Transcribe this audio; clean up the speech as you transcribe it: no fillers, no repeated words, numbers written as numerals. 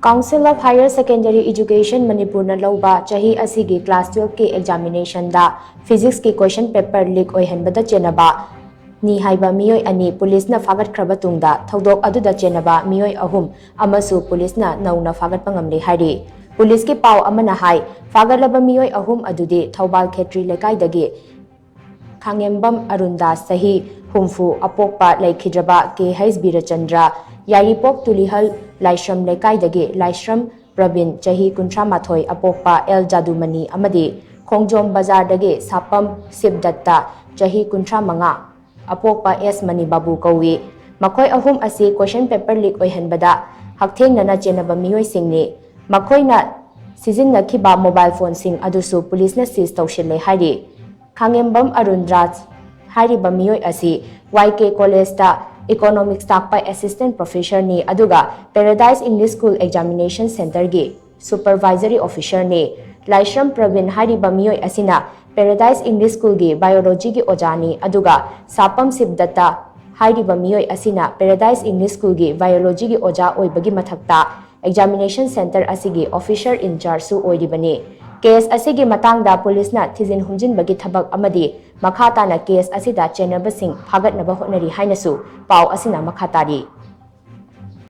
Council of Higher Secondary Education Manipur na LOUBA CHAHI ASIGI Class 12 ki examination da Physics ki question paper leak OIHANBada Chennaba Meeoi ani police na Phagatkraba tungda THOUDOK ADUDA Chennaba Meeoi Ahum Amasu police na NOUNA Phagatpa ngamle HAIRI Police ki pau amana hai Phagalaba Meeoi Ahum adudi Thoubal Khetri lekaidagi Khangembam Arunda Sahi Humfu Apokpa Laikhidraba ke Haisbira Chandra Yaripok Tulihal Laishram Lekaidagi Laishram Pravin Chahi Kuntra Mathoi Apokpa El Jadumani Amadi Khongjom Bazar Dagi Sapam Sibdatta Chahi Kuntra Manga Apokpa S Mani Babu Kawi Makoi Ahum Asi question paper leak Oihanbada Haktheng Nana Chennaba Meeoi Singni Makoi na Sizin na Kiba mobile phone sing Adusu police na seize Taushile HAIRI Khangembam Arundraj HAIRIba Meeoi Asi YK College ta Economics Takpa Assistant Professor ni aduga Paradise English School Examination Center gi Supervisory Officer ni Laishram Pravin HAIRIba Meeoi asina Paradise English School gi Biology gi ojani aduga Sapam Sibdatta HAIRIba Meeoi asina Paradise English School gi Biology gi oja oibagi mathakta Examination Center asigi Officer in Charge su oiribani Case asigi matangda police na thizin humjin bagi thabak amadi makhata na case asida Chennaba sing Phagatnaba hotnari hainasu pau asina makhatari